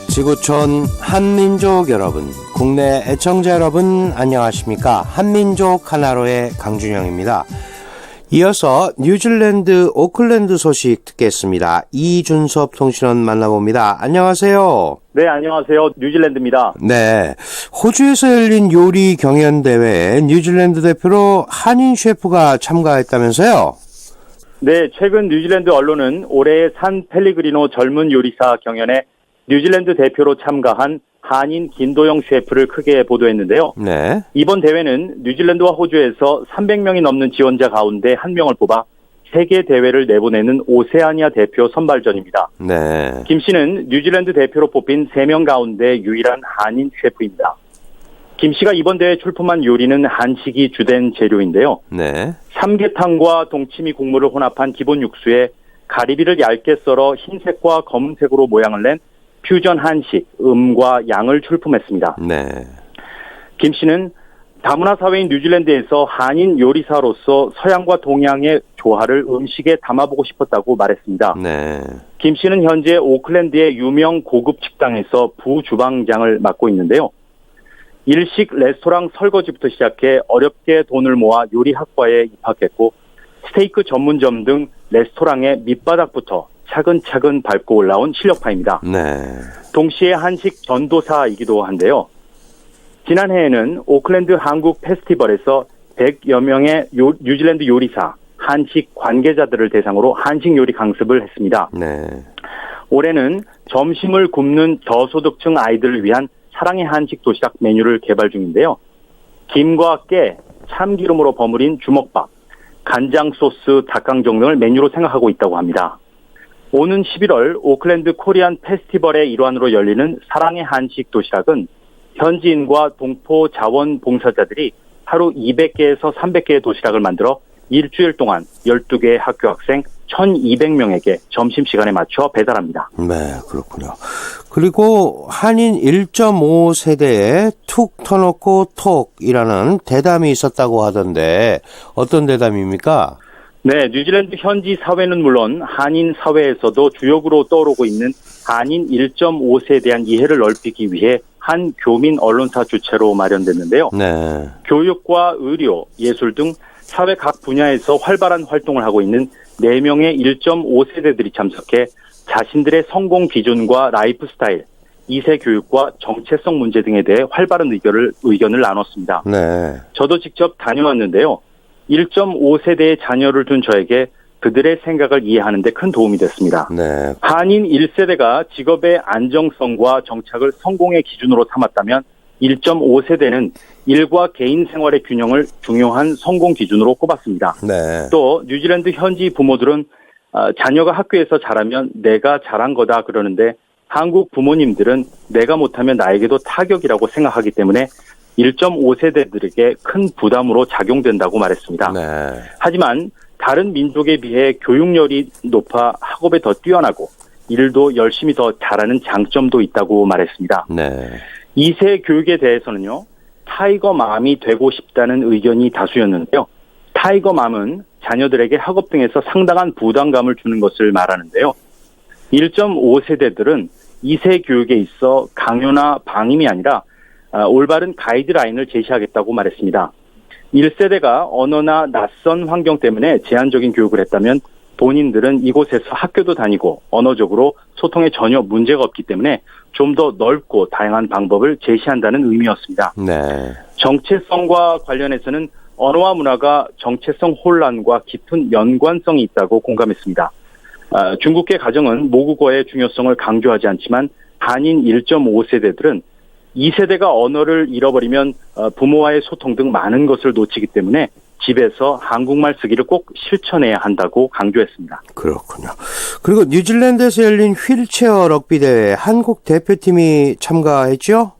지구촌 한민족 여러분, 국내 애청자 여러분 안녕하십니까? 한민족 하나로의 강준영입니다. 이어서 뉴질랜드 오클랜드 소식 듣겠습니다. 이준섭 통신원 만나봅니다. 안녕하세요. 네, 안녕하세요. 뉴질랜드입니다. 네, 호주에서 열린 요리 경연대회에 뉴질랜드 대표로 한인 셰프가 참가했다면서요? 네, 최근 뉴질랜드 언론은 올해의 산 펠리그리노 젊은 요리사 경연에 뉴질랜드 대표로 참가한 한인 김도영 셰프를 크게 보도했는데요. 네. 이번 대회는 뉴질랜드와 호주에서 300명이 넘는 지원자 가운데 한 명을 뽑아 세계 대회를 내보내는 오세아니아 대표 선발전입니다. 네. 김 씨는 뉴질랜드 대표로 뽑힌 3명 가운데 유일한 한인 셰프입니다. 김 씨가 이번 대회에 출품한 요리는 한식이 주된 재료인데요. 네. 삼계탕과 동치미 국물을 혼합한 기본 육수에 가리비를 얇게 썰어 흰색과 검은색으로 모양을 낸 퓨전 한식, 음과 양을 출품했습니다. 네. 김 씨는 다문화 사회인 뉴질랜드에서 한인 요리사로서 서양과 동양의 조화를 음식에 담아보고 싶었다고 말했습니다. 네. 김 씨는 현재 오클랜드의 유명 고급 식당에서 부주방장을 맡고 있는데요. 일식 레스토랑 설거지부터 시작해 어렵게 돈을 모아 요리학과에 입학했고 스테이크 전문점 등 레스토랑의 밑바닥부터 차근차근 밟고 올라온 실력파입니다. 네. 동시에 한식 전도사이기도 한데요. 지난해에는 오클랜드 한국 페스티벌에서 100여 명의 뉴질랜드 요리사, 한식 관계자들을 대상으로 한식 요리 강습을 했습니다. 네. 올해는 점심을 굶는 저소득층 아이들을 위한 사랑의 한식 도시락 메뉴를 개발 중인데요. 김과 깨, 참기름으로 버무린 주먹밥, 간장 소스, 닭강정 등을 메뉴로 생각하고 있다고 합니다. 오는 11월 오클랜드 코리안 페스티벌의 일환으로 열리는 사랑의 한식 도시락은 현지인과 동포 자원봉사자들이 하루 200개에서 300개의 도시락을 만들어 일주일 동안 12개의 학교 학생 1,200명에게 점심시간에 맞춰 배달합니다. 네, 그렇군요. 그리고 한인 1.5세대에 툭 터놓고 톡이라는 대담이 있었다고 하던데 어떤 대담입니까? 네, 뉴질랜드 현지 사회는 물론 한인 사회에서도 주역으로 떠오르고 있는 한인 1.5세에 대한 이해를 넓히기 위해 한 교민 언론사 주최로 마련됐는데요. 네. 교육과 의료, 예술 등 사회 각 분야에서 활발한 활동을 하고 있는 4명의 1.5세대들이 참석해 자신들의 성공 기준과 라이프 스타일, 2세 교육과 정체성 문제 등에 대해 활발한 의견을 나눴습니다. 네. 저도 직접 다녀왔는데요. 1.5세대의 자녀를 둔 저에게 그들의 생각을 이해하는 데 큰 도움이 됐습니다. 네. 한인 1세대가 직업의 안정성과 정착을 성공의 기준으로 삼았다면 1.5세대는 일과 개인 생활의 균형을 중요한 성공 기준으로 꼽았습니다. 네. 또 뉴질랜드 현지 부모들은 자녀가 학교에서 잘하면 내가 잘한 거다 그러는데 한국 부모님들은 내가 못하면 나에게도 타격이라고 생각하기 때문에 1.5세대들에게 큰 부담으로 작용된다고 말했습니다. 네. 하지만 다른 민족에 비해 교육열이 높아 학업에 더 뛰어나고 일도 열심히 더 잘하는 장점도 있다고 말했습니다. 네. 2세 교육에 대해서는요. 타이거맘이 되고 싶다는 의견이 다수였는데요. 타이거맘은 자녀들에게 학업 등에서 상당한 부담감을 주는 것을 말하는데요. 1.5세대들은 2세 교육에 있어 강요나 방임이 아니라 올바른 가이드라인을 제시하겠다고 말했습니다. 1세대가 언어나 낯선 환경 때문에 제한적인 교육을 했다면 본인들은 이곳에서 학교도 다니고 언어적으로 소통에 전혀 문제가 없기 때문에 좀 더 넓고 다양한 방법을 제시한다는 의미였습니다. 네. 정체성과 관련해서는 언어와 문화가 정체성 혼란과 깊은 연관성이 있다고 공감했습니다. 중국계 가정은 모국어의 중요성을 강조하지 않지만 한인 1.5세대들은 2세대가 언어를 잃어버리면 부모와의 소통 등 많은 것을 놓치기 때문에 집에서 한국말 쓰기를 꼭 실천해야 한다고 강조했습니다. 그렇군요. 그리고 뉴질랜드에서 열린 휠체어 럭비 대회 한국 대표팀이 참가했죠?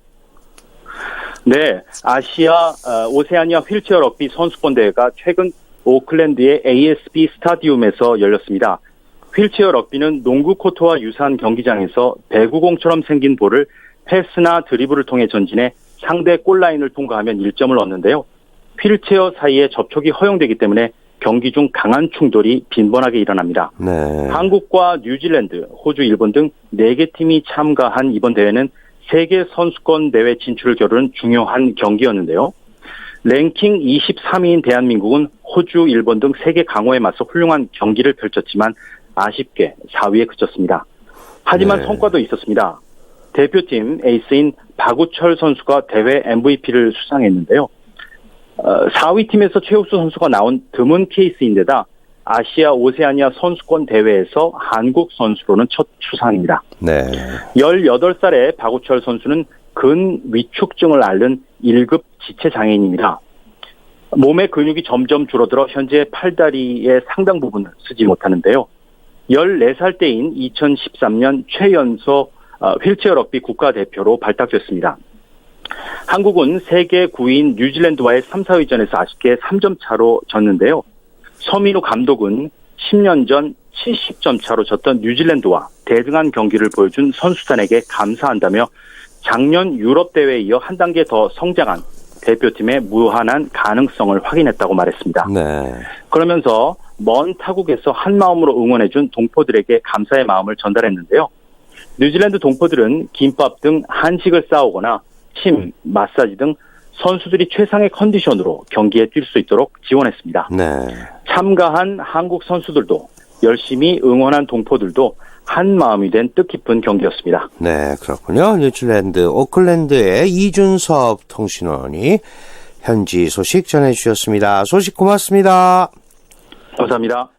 네, 아시아 오세아니아 휠체어 럭비 선수권 대회가 최근 오클랜드의 ASB 스타디움에서 열렸습니다. 휠체어 럭비는 농구 코트와 유사한 경기장에서 배구공처럼 생긴 볼을 패스나 드리블을 통해 전진해 상대 골라인을 통과하면 1점을 얻는데요. 휠체어 사이에 접촉이 허용되기 때문에 경기 중 강한 충돌이 빈번하게 일어납니다. 네. 한국과 뉴질랜드, 호주, 일본 등 4개 팀이 참가한 이번 대회는 세계 선수권 대회 진출을 겨루는 중요한 경기였는데요. 랭킹 23위인 대한민국은 호주, 일본 등 세계 강호에 맞서 훌륭한 경기를 펼쳤지만 아쉽게 4위에 그쳤습니다. 하지만 네. 성과도 있었습니다. 대표팀 에이스인 박우철 선수가 대회 MVP를 수상했는데요. 4위 팀에서 최우수 선수가 나온 드문 케이스인데다 아시아 오세아니아 선수권 대회에서 한국 선수로는 첫 수상입니다. 네. 18살의 박우철 선수는 근위축증을 앓는 1급 지체장애인입니다. 몸의 근육이 점점 줄어들어 현재 팔다리의 상당 부분을 쓰지 못하는데요. 14살 때인 2013년 최연소 휠체어 럭비 국가대표로 발탁됐습니다. 한국은 세계 9위인 뉴질랜드와의 3, 4위전에서 아쉽게 3점 차로 졌는데요. 서민우 감독은 10년 전 70점 차로 졌던 뉴질랜드와 대등한 경기를 보여준 선수단에게 감사한다며 작년 유럽 대회에 이어 한 단계 더 성장한 대표팀의 무한한 가능성을 확인했다고 말했습니다. 네. 그러면서 먼 타국에서 한마음으로 응원해준 동포들에게 감사의 마음을 전달했는데요. 뉴질랜드 동포들은 김밥 등 한식을 싸오거나 침, 마사지 등 선수들이 최상의 컨디션으로 경기에 뛸 수 있도록 지원했습니다. 네. 참가한 한국 선수들도 열심히 응원한 동포들도 한 마음이 된 뜻깊은 경기였습니다. 네, 그렇군요. 뉴질랜드 오클랜드의 이준섭 통신원이 현지 소식 전해주셨습니다. 소식 고맙습니다. 감사합니다.